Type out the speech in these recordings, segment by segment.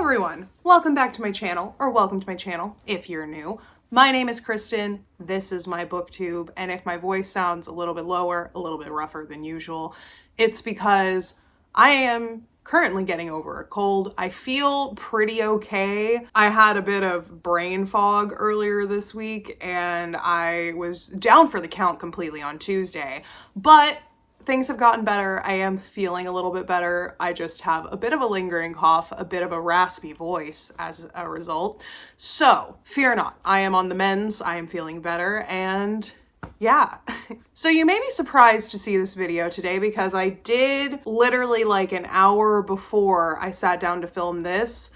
everyone, welcome back to my channel, or welcome to my channel if you're new. My name is Kristen, this is my booktube, and if my voice sounds a little bit lower, a little bit rougher than usual, it's because I am currently getting over a cold. I feel pretty okay. I had a bit of brain fog earlier this week, and I was down for the count completely on Tuesday, but things have gotten better. I am feeling a little bit better. I just have a bit of a lingering cough, a bit of a raspy voice as a result. So fear not, I am on the mends. I am feeling better, and yeah. So you may be surprised to see this video today because I did literally like an hour before I sat down to film this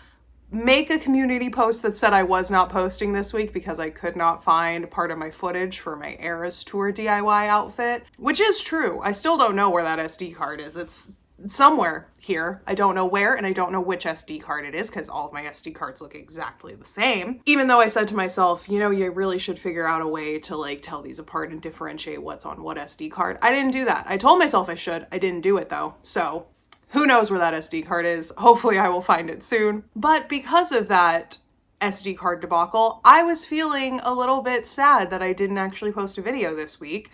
make a community post that said I was not posting this week because I could not find part of my footage for my Eras Tour DIY outfit, which is true. I still don't know where that SD card is. It's somewhere here. I don't know where, and I don't know which SD card it is because all of my SD cards look exactly the same. Even though I said to myself, you know, you really should figure out a way to like tell these apart and differentiate what's on what SD card. I didn't do that. I told myself I should. I didn't do it though. So who knows where that SD card is? Hopefully I will find it soon. But because of that SD card debacle, I was feeling a little bit sad that I didn't actually post a video this week.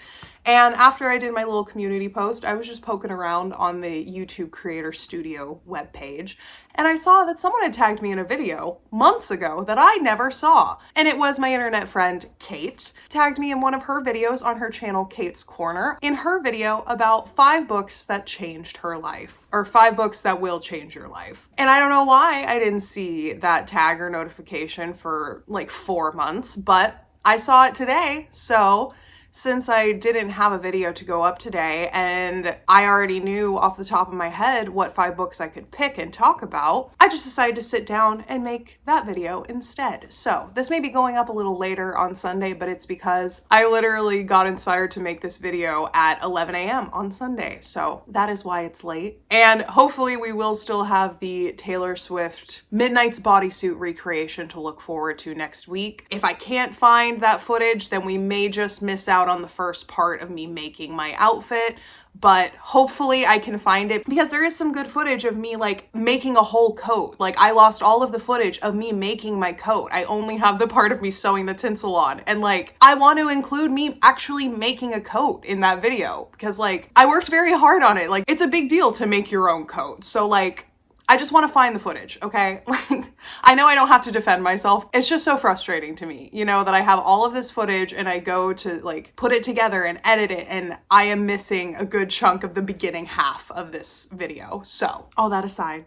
And after I did my little community post, I was just poking around on the YouTube Creator Studio webpage, and I saw that someone had tagged me in a video months ago that I never saw. And it was my internet friend, Cait, tagged me in one of her videos on her channel, Cait's Corner, in her video about 5 books that changed her life, or 5 books that will change your life. And I don't know why I didn't see that tag or notification for like 4 months, but I saw it today, so since I didn't have a video to go up today and I already knew off the top of my head what 5 books I could pick and talk about, I just decided to sit down and make that video instead. So this may be going up a little later on Sunday, but it's because I literally got inspired to make this video at 11 a.m. on Sunday. So that is why it's late. And hopefully we will still have the Taylor Swift Midnight's bodysuit recreation to look forward to next week. If I can't find that footage, then we may just miss out on the first part of me making my outfit, but hopefully I can find it because there is some good footage of me like making a whole coat. Like I lost all of the footage of me making my coat. I only have the part of me sewing the tinsel on, and like I want to include me actually making a coat in that video because like I worked very hard on it. Like it's a big deal to make your own coat. So like I just want to find the footage, okay? Like, I know I don't have to defend myself. It's just so frustrating to me, you know, that I have all of this footage and I go to like put it together and edit it and I am missing a good chunk of the beginning half of this video. So, all that aside,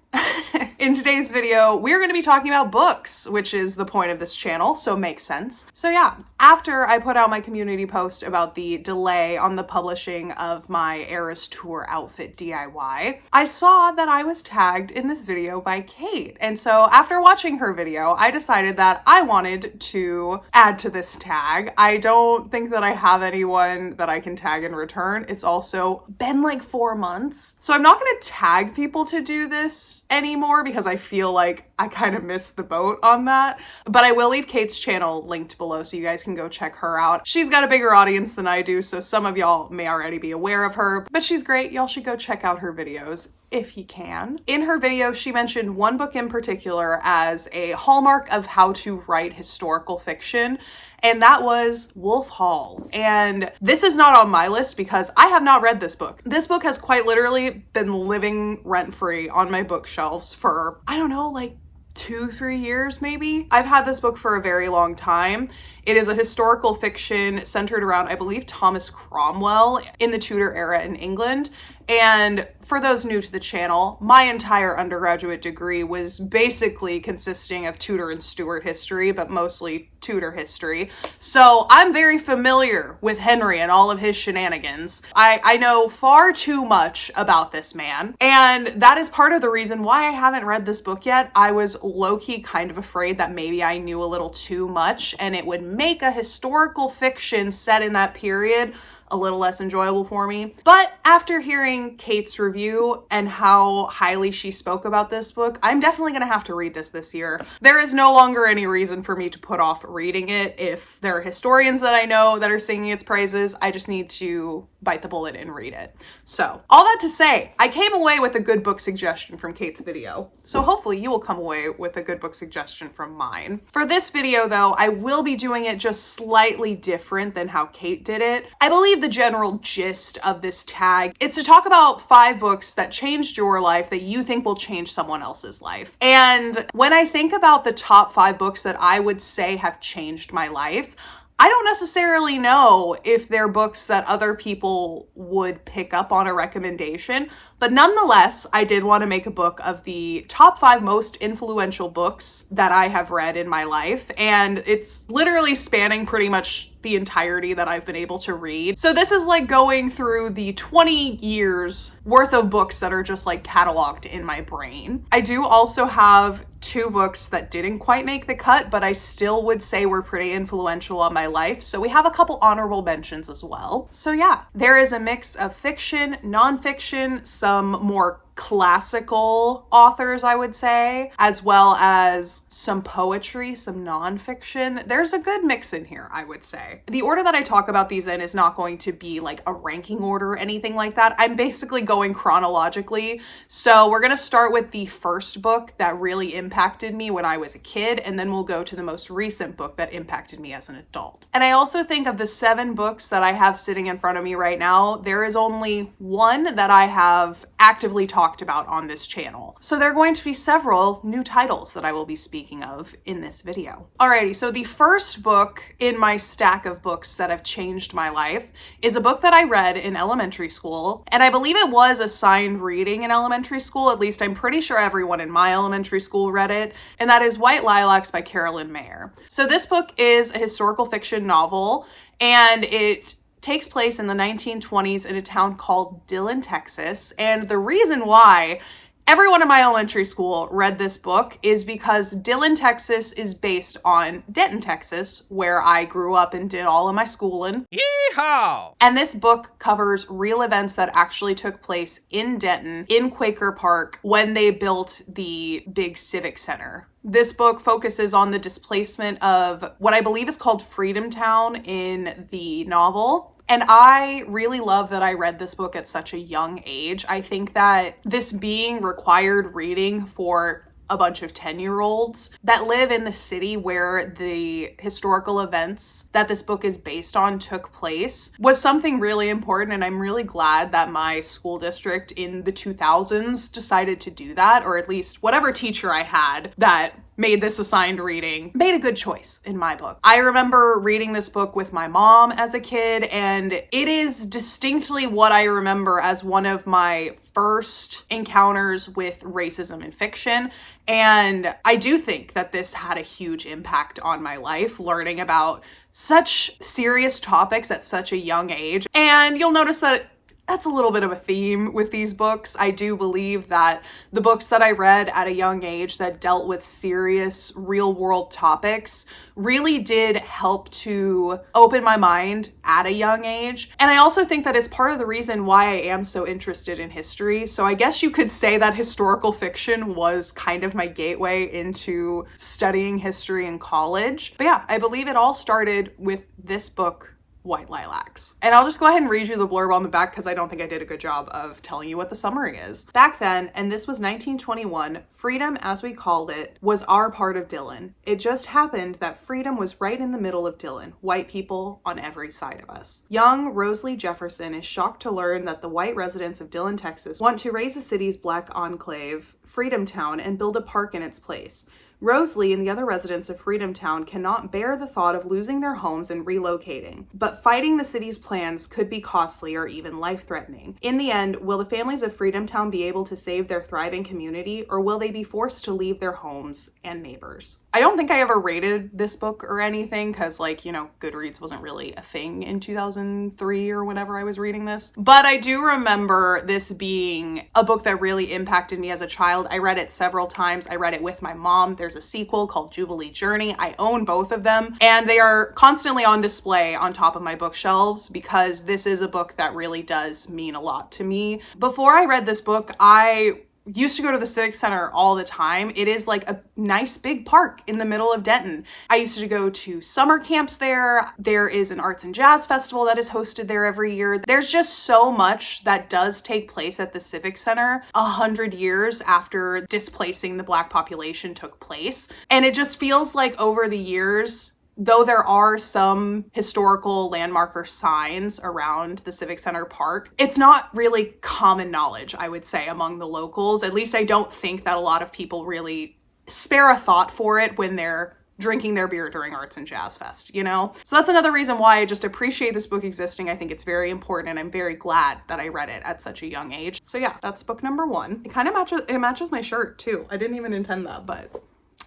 in today's video, we're going to be talking about books, which is the point of this channel, so it makes sense. So yeah, after I put out my community post about the delay on the publishing of my Eras Tour outfit DIY, I saw that I was tagged in this video by Cait. And so after watching her video, I decided that I wanted to add to this tag. I don't think that I have anyone that I can tag in return. It's also been like 4 months. So I'm not going to tag people to do this anymore because I feel like I kind of missed the boat on that. But I will leave Cait's channel linked below so you guys can go check her out. She's got a bigger audience than I do, so some of y'all may already be aware of her, but she's great. Y'all should go check out her videos if you can. In her video, she mentioned one book in particular as a hallmark of how to write historical fiction, and that was Wolf Hall. And this is not on my list because I have not read this book. This book has quite literally been living rent-free on my bookshelves for, I don't know, like 2-3 years maybe. I've had this book for a very long time. It is a historical fiction centered around, I believe, Thomas Cromwell in the Tudor era in England. And for those new to the channel, my entire undergraduate degree was basically consisting of Tudor and Stuart history, but mostly Tudor history. So I'm very familiar with Henry and all of his shenanigans. I know far too much about this man. And that is part of the reason why I haven't read this book yet. I was low-key kind of afraid that maybe I knew a little too much and it would make a historical fiction set in that period a little less enjoyable for me. But after hearing Cait's review and how highly she spoke about this book, I'm definitely gonna have to read this year. There is no longer any reason for me to put off reading it. If there are historians that I know that are singing its praises, I just need to bite the bullet and read it. So, all that to say, I came away with a good book suggestion from Cait's video. So hopefully you will come away with a good book suggestion from mine. For this video though, I will be doing it just slightly different than how Cait did it. I believe the general gist of this tag is to talk about 5 books that changed your life that you think will change someone else's life. And when I think about the top 5 books that I would say have changed my life, I don't necessarily know if they're books that other people would pick up on a recommendation, but nonetheless, I did want to make a book of the top 5 most influential books that I have read in my life, and it's literally spanning pretty much the entirety that I've been able to read. So this is like going through the 20 years worth of books that are just like cataloged in my brain. I do also have 2 books that didn't quite make the cut, but I still would say were pretty influential on my life. So we have a couple honorable mentions as well. So yeah, there is a mix of fiction, nonfiction, some more classical authors, I would say, as well as some poetry, some nonfiction. There's a good mix in here, I would say. The order that I talk about these in is not going to be like a ranking order or anything like that. I'm basically going chronologically. So we're gonna start with the first book that really impacted me when I was a kid, and then we'll go to the most recent book that impacted me as an adult. And I also think of the 7 books that I have sitting in front of me right now, there is only one that I have actively talked about on this channel. So there are going to be several new titles that I will be speaking of in this video. Alrighty, so the first book in my stack of books that have changed my life is a book that I read in elementary school, and I believe it was assigned reading in elementary school. At least I'm pretty sure everyone in my elementary school read it, and that is White Lilacs by Carolyn Meyer. So this book is a historical fiction novel, and it takes place in the 1920s in a town called Dillon, Texas. And the reason why everyone in my elementary school read this book is because Dillon, Texas is based on Denton, Texas, where I grew up and did all of my schooling. Yeehaw! And this book covers real events that actually took place in Denton, in Quaker Park, when they built the big civic center. This book focuses on the displacement of what I believe is called Freedom Town in the novel. And I really love that I read this book at such a young age. I think that this being required reading for a bunch of 10-year-olds that live in the city where the historical events that this book is based on took place was something really important, and I'm really glad that my school district in the 2000s decided to do that, or at least whatever teacher I had that made this assigned reading made a good choice in my book. I remember reading this book with my mom as a kid, and it is distinctly what I remember as one of my first encounters with racism in fiction. And I do think that this had a huge impact on my life, learning about such serious topics at such a young age. And you'll notice that that's a little bit of a theme with these books. I do believe that the books that I read at a young age that dealt with serious real world topics really did help to open my mind at a young age. And I also think that it's part of the reason why I am so interested in history. So I guess you could say that historical fiction was kind of my gateway into studying history in college. But yeah, I believe it all started with this book, White Lilacs. And I'll just go ahead and read you the blurb on the back because I don't think I did a good job of telling you what the summary is. Back then, and this was 1921, freedom, as we called it, was our part of Dillon. It just happened that freedom was right in the middle of Dillon, white people on every side of us. Young Rosalie Jefferson is shocked to learn that the white residents of Dillon, Texas want to raise the city's black enclave, Freedom Town, and build a park in its place. Rosalie and the other residents of Freedom Town cannot bear the thought of losing their homes and relocating, but fighting the city's plans could be costly or even life-threatening. In the end, will the families of Freedom Town be able to save their thriving community, or will they be forced to leave their homes and neighbors? I don't think I ever rated this book or anything because, like, you know, Goodreads wasn't really a thing in 2003 or whenever I was reading this. But I do remember this being a book that really impacted me as a child. I read it several times. I read it with my mom. There's There's a sequel called Jubilee Journey. I own both of them, and they are constantly on display on top of my bookshelves because this is a book that really does mean a lot to me. Before I read this book, I used to go to the Civic Center all the time. It is like a nice big park in the middle of Denton. I used to go to summer camps there. There is an arts and jazz festival that is hosted there every year. There's just so much that does take place at the Civic Center 100 years after displacing the Black population took place. And it just feels like over the years, though there are some historical landmark or signs around the Civic Center Park, it's not really common knowledge, I would say, among the locals. At least I don't think that a lot of people really spare a thought for it when they're drinking their beer during Arts and Jazz Fest, you know? So that's another reason why I just appreciate this book existing. I think it's very important, and I'm very glad that I read it at such a young age. So yeah, that's book number 1. It kind of matches my shirt too. I didn't even intend that, but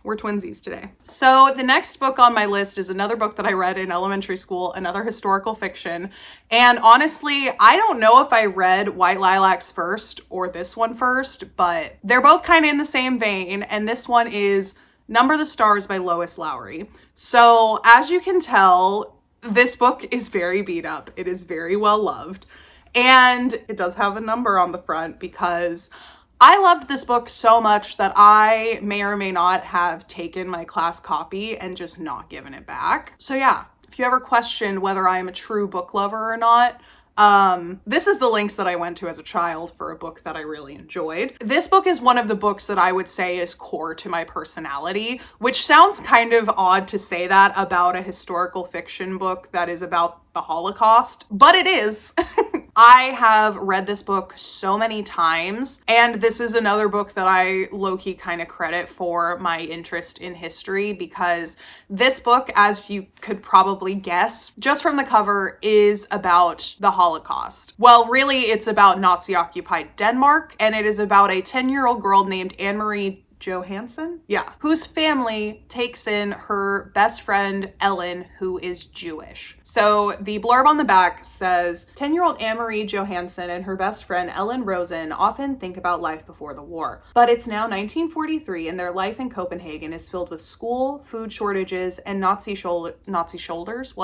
we're twinsies today. So the next book on my list is another book that I read in elementary school, another historical fiction. And honestly, I don't know if I read White Lilacs first or this one first, but they're both kind of in the same vein. And this one is Number the Stars by Lois Lowry. So as you can tell, this book is very beat up. It is very well loved. And it does have a number on the front because I loved this book so much that I may or may not have taken my class copy and just not given it back. So yeah, if you ever questioned whether I am a true book lover or not, this is the links that I went to as a child for a book that I really enjoyed. This book is one of the books that I would say is core to my personality, which sounds kind of odd to say that about a historical fiction book that is about the Holocaust, but it is. I have read this book so many times, and this is another book that I low-key kind of credit for my interest in history, because this book, as you could probably guess, just from the cover, is about the Holocaust. Well, really, it's about Nazi-occupied Denmark, and it is about a 10-year-old girl named Anne-Marie Johansson? Yeah. Whose family takes in her best friend, Ellen, who is Jewish. So the blurb on the back says, 10-year-old Anne-Marie Johansson and her best friend, Ellen Rosen, often think about life before the war. But it's now 1943 and their life in Copenhagen is filled with school, food shortages, and Nazi soldiers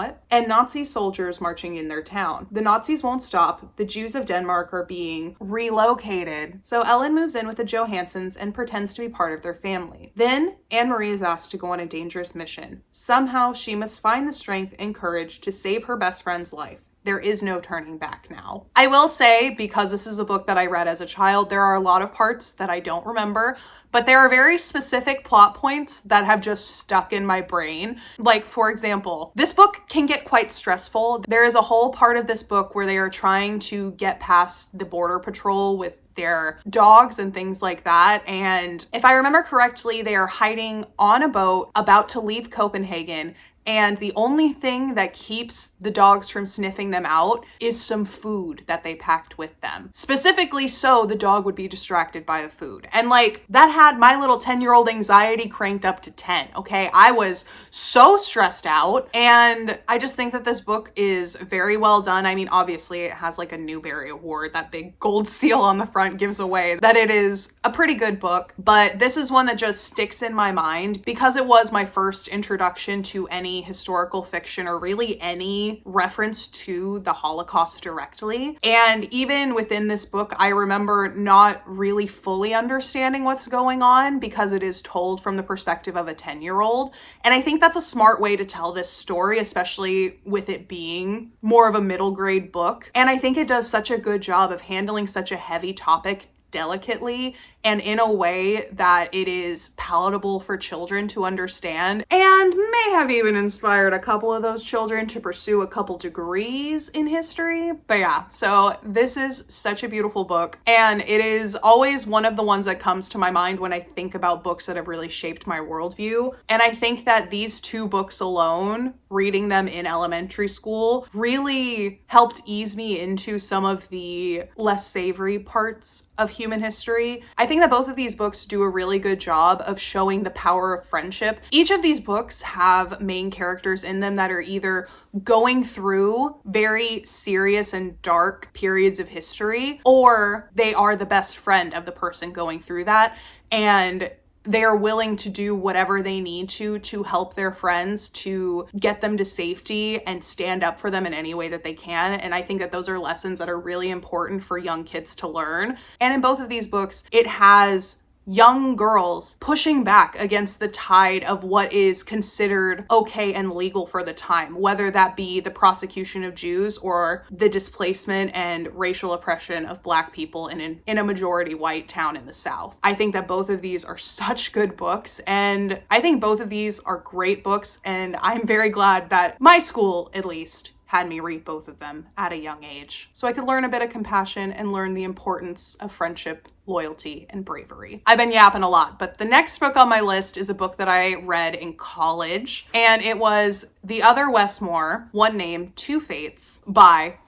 marching in their town. The Nazis won't stop. The Jews of Denmark are being relocated. So Ellen moves in with the Johanssons and pretends to be part of their family. Then Anne-Marie is asked to go on a dangerous mission. Somehow she must find the strength and courage to save her best friend's life. There is no turning back now. I will say, because this is a book that I read as a child, there are a lot of parts that I don't remember, but there are very specific plot points that have just stuck in my brain. Like, for example, this book can get quite stressful. There is a whole part of this book where they are trying to get past the border patrol with their dogs and things like that. And if I remember correctly, they are hiding on a boat about to leave Copenhagen. And the only thing that keeps the dogs from sniffing them out is some food that they packed with them. Specifically so the dog would be distracted by the food. And like, that had my little 10-year-old anxiety cranked up to 10, okay? I was so stressed out. And I just think that this book is very well done. I mean, obviously it has like a Newbery Award. That big gold seal on the front gives away that it is a pretty good book. But this is one that just sticks in my mind because it was my first introduction to any historical fiction or really any reference to the Holocaust directly. And even within this book, I remember not really fully understanding what's going on because it is told from the perspective of a 10-year-old. And I think that's a smart way to tell this story, especially with it being more of a middle grade book. And I think it does such a good job of handling such a heavy topic delicately and in a way that it is palatable for children to understand, and may have even inspired a couple of those children to pursue a couple degrees in history. But yeah, so this is such a beautiful book, and it is always one of the ones that comes to my mind when I think about books that have really shaped my worldview. And I think that these two books alone, reading them in elementary school, really helped ease me into some of the less savory parts of human history. I think that both of these books do a really good job of showing the power of friendship. Each of these books have main characters in them that are either going through very serious and dark periods of history, or they are the best friend of the person going through that. And they are willing to do whatever they need to help their friends, to get them to safety and stand up for them in any way that they can. And I think that those are lessons that are really important for young kids to learn. And in both of these books, it has young girls pushing back against the tide of what is considered okay and legal for the time, whether that be the prosecution of Jews or the displacement and racial oppression of Black people in a majority white town in the South. I think that both of these are such good books, and I think both of these are great books, and I'm very glad that my school, at least, had me read both of them at a young age, so I could learn a bit of compassion and learn the importance of friendship, loyalty, and bravery. I've been yapping a lot, but the next book on my list is a book that I read in college, and it was The Other Westmore, One Name, Two Fates by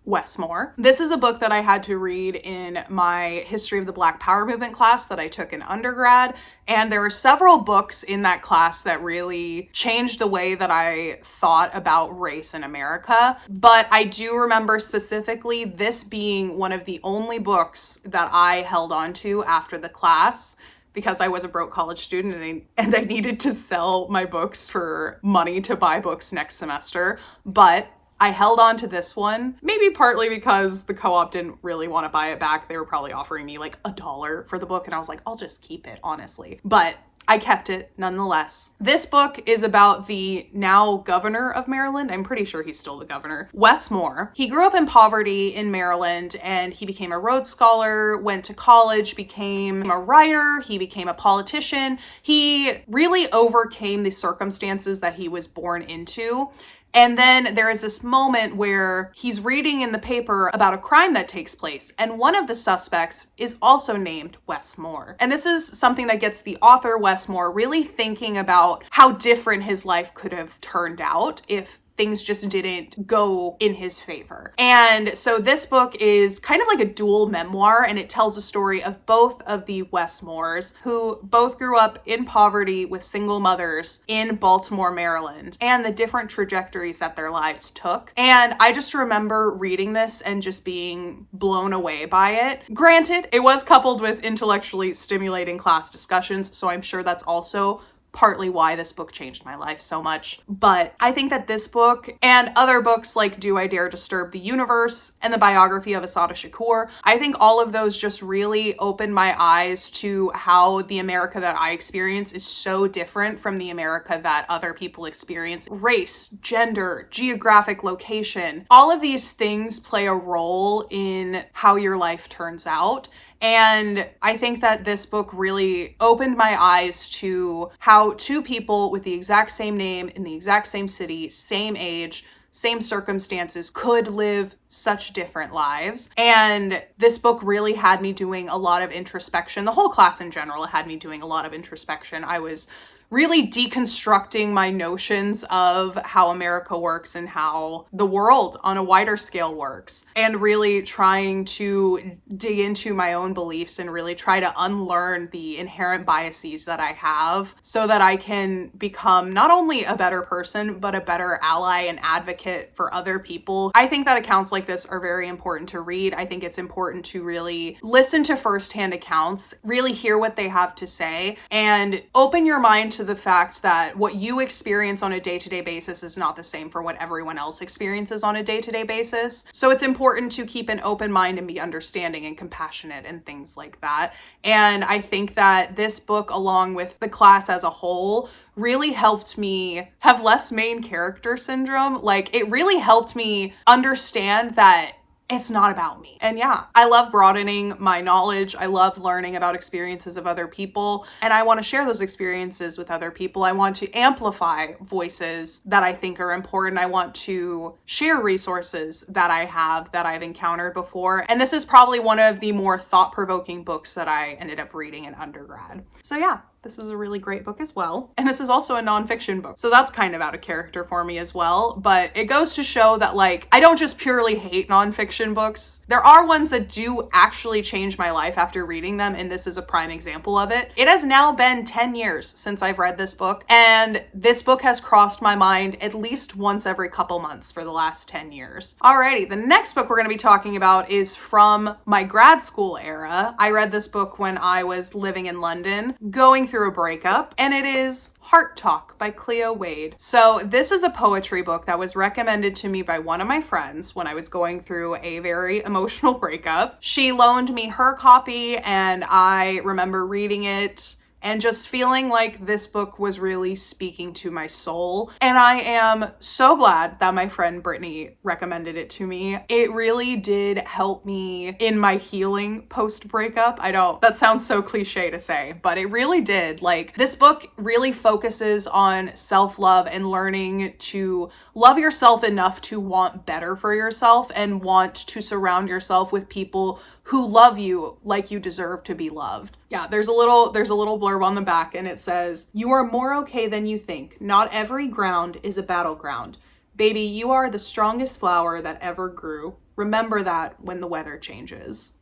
Westmore. This is a book that I had to read in my History of the Black Power Movement class that I took in undergrad, and there were several books in that class that really changed the way that I thought about race in America. But I do remember specifically this being one of the only books that I held on to after the class, because I was a broke college student and I needed to sell my books for money to buy books next semester. But I held on to this one, maybe partly because the co-op didn't really want to buy it back. They were probably offering me like $1 for the book, and I was like, I'll just keep it, honestly. But I kept it nonetheless. This book is about the now governor of Maryland. I'm pretty sure he's still the governor, Wes Moore. He grew up in poverty in Maryland, and he became a Rhodes Scholar, went to college, became a writer, he became a politician. He really overcame the circumstances that he was born into. And then there is this moment where he's reading in the paper about a crime that takes place, and one of the suspects is also named Wes Moore. And this is something that gets the author, Wes Moore, really thinking about how different his life could have turned out if things just didn't go in his favor. And so this book is kind of like a dual memoir, and it tells a story of both of the Wes Moores, who both grew up in poverty with single mothers in Baltimore, Maryland, and the different trajectories that their lives took. And I just remember reading this and just being blown away by it. Granted, it was coupled with intellectually stimulating class discussions, so I'm sure that's also partly why this book changed my life so much. But I think that this book and other books like Do I Dare Disturb the Universe and the biography of Assata Shakur, I think all of those just really opened my eyes to how the America that I experience is so different from the America that other people experience. Race, gender, geographic location, all of these things play a role in how your life turns out. And I think that this book really opened my eyes to how two people with the exact same name in the exact same city, same age, same circumstances could live such different lives. And this book really had me doing a lot of introspection. The whole class in general had me doing a lot of introspection. I was really deconstructing my notions of how America works and how the world on a wider scale works, and really trying to dig into my own beliefs and really try to unlearn the inherent biases that I have so that I can become not only a better person, but a better ally and advocate for other people. I think that accounts like this are very important to read. I think it's important to really listen to firsthand accounts, really hear what they have to say, and open your mind to the fact that what you experience on a day-to-day basis is not the same for what everyone else experiences on a day-to-day basis. So it's important to keep an open mind and be understanding and compassionate and things like that. And I think that this book, along with the class as a whole, really helped me have less main character syndrome. Like, it really helped me understand that it's not about me. And yeah, I love broadening my knowledge. I love learning about experiences of other people, and I want to share those experiences with other people. I want to amplify voices that I think are important. I want to share resources that I have that I've encountered before. And this is probably one of the more thought-provoking books that I ended up reading in undergrad. So yeah, this is a really great book as well. And this is also a nonfiction book, so that's kind of out of character for me as well. But it goes to show that, like, I don't just purely hate nonfiction books. There are ones that do actually change my life after reading them, and this is a prime example of it. It has now been 10 years since I've read this book, and this book has crossed my mind at least once every couple months for the last 10 years. Alrighty, the next book we're going to be talking about is from my grad school era. I read this book when I was living in London, going through a breakup, and it is Heart Talk by Cleo Wade. So this is a poetry book that was recommended to me by one of my friends when I was going through a very emotional breakup. She loaned me her copy, and I remember reading it and just feeling like this book was really speaking to my soul. And I am so glad that my friend Brittany recommended it to me. It really did help me in my healing post-breakup. That sounds so cliche to say, but it really did. Like, this book really focuses on self-love and learning to love yourself enough to want better for yourself and want to surround yourself with people who love you like you deserve to be loved. Yeah, there's a little blurb on the back, and it says, "You are more okay than you think. Not every ground is a battleground. Baby, you are the strongest flower that ever grew. Remember that when the weather changes."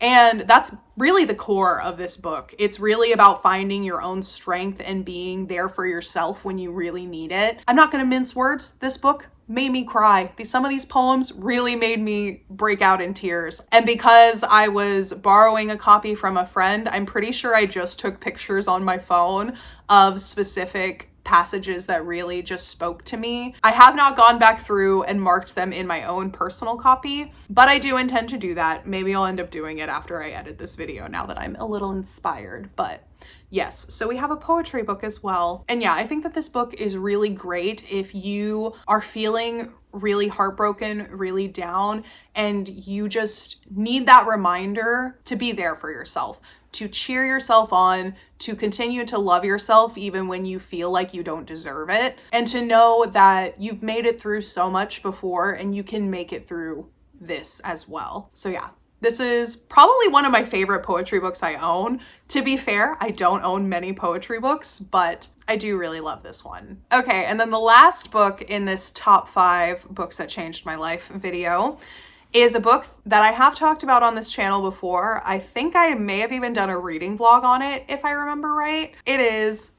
And that's really the core of this book. It's really about finding your own strength and being there for yourself when you really need it. I'm not gonna mince words. This book made me cry. Some of these poems really made me break out in tears. And because I was borrowing a copy from a friend, I'm pretty sure I just took pictures on my phone of specific passages that really just spoke to me. I have not gone back through and marked them in my own personal copy, but I do intend to do that. Maybe I'll end up doing it after I edit this video now that I'm a little inspired, but yes, so we have a poetry book as well. And yeah, I think that this book is really great if you are feeling really heartbroken, really down, and you just need that reminder to be there for yourself, to cheer yourself on, to continue to love yourself even when you feel like you don't deserve it, and to know that you've made it through so much before and you can make it through this as well. So yeah. This is probably one of my favorite poetry books I own. To be fair, I don't own many poetry books, but I do really love this one. Okay, and then the last book in this top 5 books that changed my life video is a book that I have talked about on this channel before. I think I may have even done a reading vlog on it, if I remember right. It is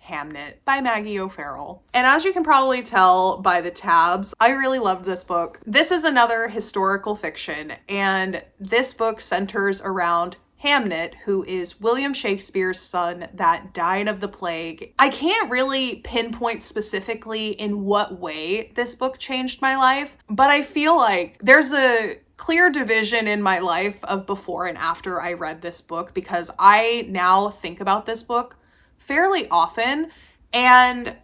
Hamnet by Maggie O'Farrell. And as you can probably tell by the tabs, I really loved this book. This is another historical fiction, and this book centers around Hamnet, who is William Shakespeare's son that died of the plague. I can't really pinpoint specifically in what way this book changed my life, but I feel like there's a clear division in my life of before and after I read this book, because I now think about this book fairly often, and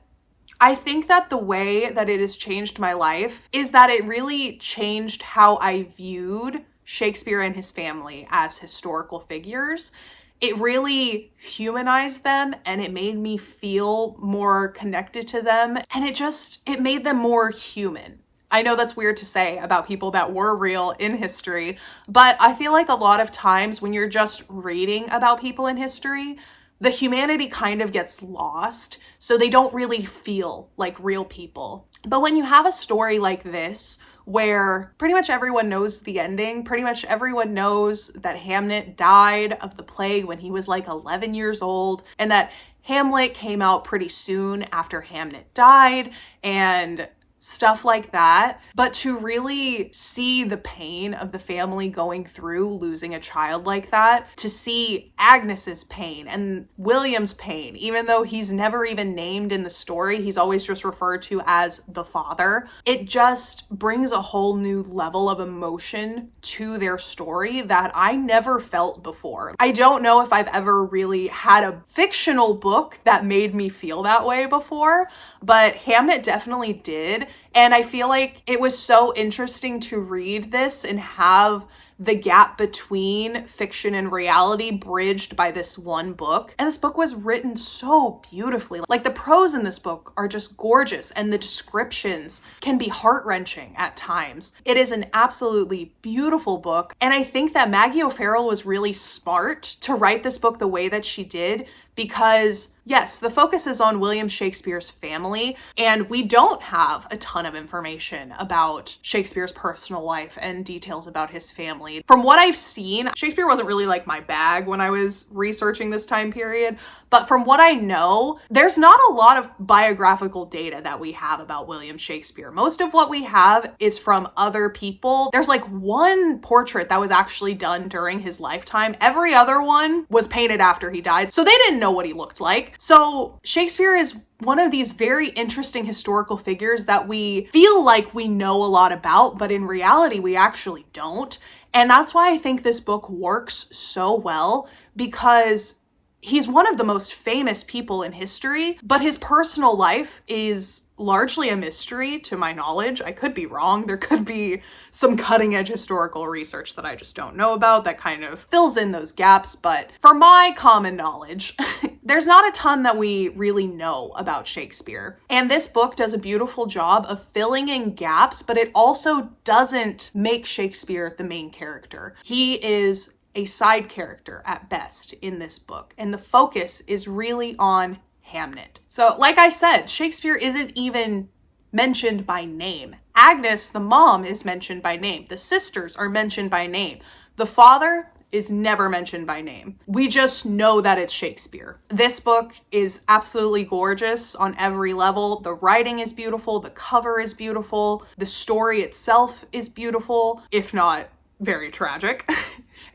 I think that the way that it has changed my life is that it really changed how I viewed Shakespeare and his family as historical figures. It really humanized them, and it made me feel more connected to them, and it made them more human. I know that's weird to say about people that were real in history, but I feel like a lot of times when you're just reading about people in history, the humanity kind of gets lost, so they don't really feel like real people. But when you have a story like this, where pretty much everyone knows the ending, pretty much everyone knows that Hamnet died of the plague when he was like 11 years old, and that Hamlet came out pretty soon after Hamnet died, and stuff like that. But to really see the pain of the family going through losing a child like that, to see Agnes's pain and William's pain, even though he's never even named in the story, he's always just referred to as the father, it just brings a whole new level of emotion to their story that I never felt before. I don't know if I've ever really had a fictional book that made me feel that way before, but Hamnet definitely did. And I feel like it was so interesting to read this and have the gap between fiction and reality bridged by this one book. And this book was written so beautifully. Like, the prose in this book are just gorgeous, and the descriptions can be heart-wrenching at times. It is an absolutely beautiful book. And I think that Maggie O'Farrell was really smart to write this book the way that she did, because yes, the focus is on William Shakespeare's family, and we don't have a ton ton of information about Shakespeare's personal life and details about his family. From what I've seen, Shakespeare wasn't really like my bag when I was researching this time period, but from what I know, there's not a lot of biographical data that we have about William Shakespeare. Most of what we have is from other people. There's like one portrait that was actually done during his lifetime. Every other one was painted after he died, so they didn't know what he looked like. So Shakespeare is one of these very interesting historical figures that we feel like we know a lot about, but in reality, we actually don't. And that's why I think this book works so well, because he's one of the most famous people in history, but his personal life is largely a mystery to my knowledge. I could be wrong. There could be some cutting edge historical research that I just don't know about that kind of fills in those gaps. But for my common knowledge, there's not a ton that we really know about Shakespeare. And this book does a beautiful job of filling in gaps, but it also doesn't make Shakespeare the main character. He is a side character at best in this book, and the focus is really on Hamnet. So like I said, Shakespeare isn't even mentioned by name. Agnes, the mom, is mentioned by name. The sisters are mentioned by name. The father is never mentioned by name. We just know that it's Shakespeare. This book is absolutely gorgeous on every level. The writing is beautiful. The cover is beautiful. The story itself is beautiful, if not very tragic.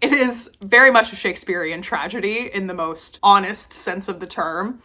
It is very much a Shakespearean tragedy in the most honest sense of the term.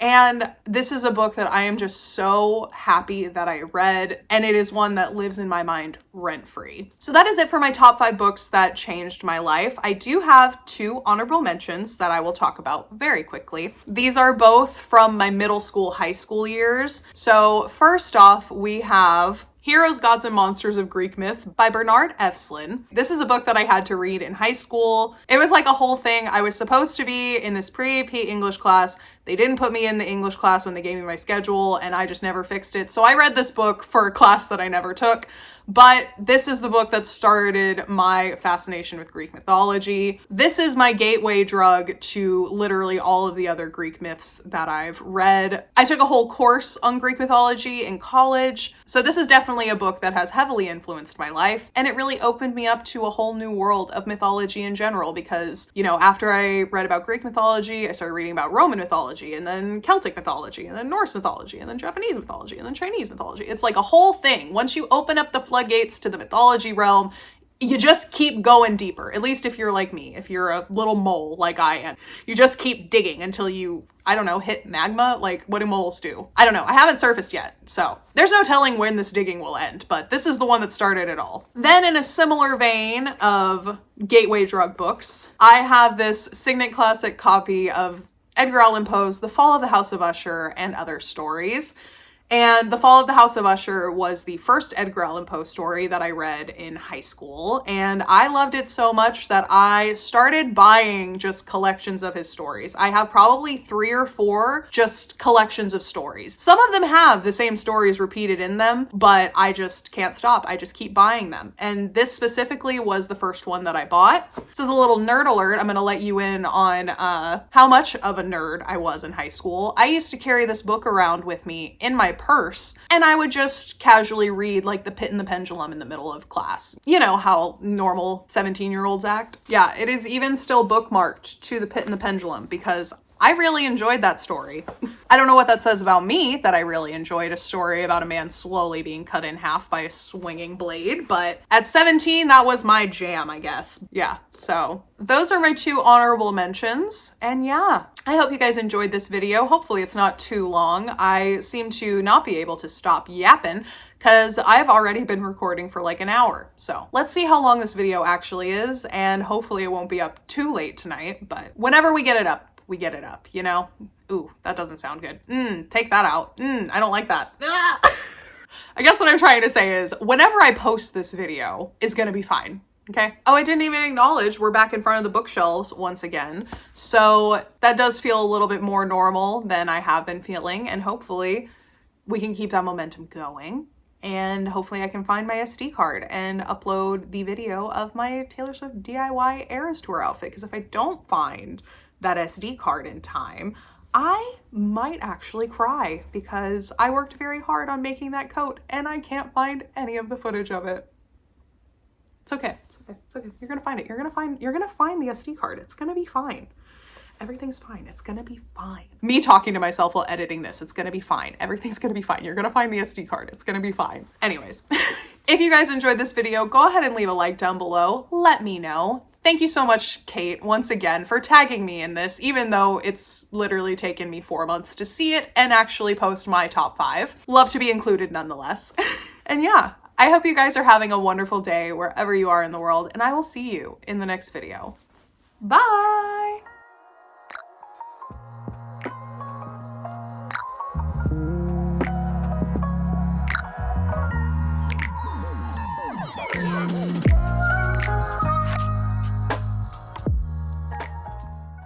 And this is a book that I am just so happy that I read, and it is one that lives in my mind rent-free. So that is it for my top 5 books that changed my life. I do have 2 honorable mentions that I will talk about very quickly. These are both from my middle school, high school years. So first off, we have Heroes, Gods, and Monsters of Greek Myth by Bernard Evslin. This is a book that I had to read in high school. It was like a whole thing. I was supposed to be in this pre-AP English class. They didn't put me in the English class when they gave me my schedule, and I just never fixed it. So I read this book for a class that I never took. But this is the book that started my fascination with Greek mythology. This is my gateway drug to literally all of the other Greek myths that I've read. I took a whole course on Greek mythology in college, so this is definitely a book that has heavily influenced my life, and it really opened me up to a whole new world of mythology in general because, you know, after I read about Greek mythology, I started reading about Roman mythology, and then Celtic mythology, and then Norse mythology, and then Japanese mythology, and then Chinese mythology. It's like a whole thing. Once you open up the floodgates to the mythology realm, you just keep going deeper. At least if you're like me, if you're a little mole like I am, you just keep digging until you, I don't know, hit magma. Like, what do moles do? I don't know. I haven't surfaced yet, so there's no telling when this digging will end, but this is the one that started it all. Then in a similar vein of gateway drug books, I have this Signet Classic copy of Edgar Allan Poe's The Fall of the House of Usher and Other Stories. And The Fall of the House of Usher was the first Edgar Allan Poe story that I read in high school, and I loved it so much that I started buying just collections of his stories. I have probably 3 or 4 just collections of stories. Some of them have the same stories repeated in them, but I just can't stop. I just keep buying them. And this specifically was the first one that I bought. This is a little nerd alert. I'm gonna let you in on how much of a nerd I was in high school. I used to carry this book around with me in my purse, and I would just casually read like The Pit and the Pendulum in the middle of class. You know how normal 17-year-olds act. Yeah, it is even still bookmarked to The Pit and the Pendulum because I really enjoyed that story. I don't know what that says about me, that I really enjoyed a story about a man slowly being cut in half by a swinging blade, but at 17, that was my jam, I guess. Yeah, so those are my 2 honorable mentions, and yeah, I hope you guys enjoyed this video. Hopefully it's not too long. I seem to not be able to stop yapping because I've already been recording for like an hour. So let's see how long this video actually is, and hopefully it won't be up too late tonight, but whenever we get it up, we get it up, you know? Ooh, that doesn't sound good. Take that out. I don't like that. I guess what I'm trying to say is whenever I post this video is gonna be fine, okay? Oh, I didn't even acknowledge we're back in front of the bookshelves once again. So that does feel a little bit more normal than I have been feeling, and hopefully we can keep that momentum going. And hopefully I can find my SD card and upload the video of my Taylor Swift DIY Eras Tour outfit, because if I don't find that SD card in time, I might actually cry because I worked very hard on making that coat and I can't find any of the footage of it. It's okay. It's okay. It's okay. You're gonna find it. You're gonna find the SD card. It's gonna be fine. Everything's fine. It's gonna be fine. Me talking to myself while editing this. It's gonna be fine. Everything's gonna be fine. You're gonna find the SD card. It's gonna be fine. Anyways, if you guys enjoyed this video, go ahead and leave a like down below. Let me know. Thank you so much, Cait, once again, for tagging me in this, even though it's literally taken me 4 months to see it and actually post my top 5. Love to be included nonetheless. And yeah, I hope you guys are having a wonderful day wherever you are in the world, and I will see you in the next video. Bye!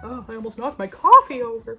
Oh, I almost knocked my coffee over.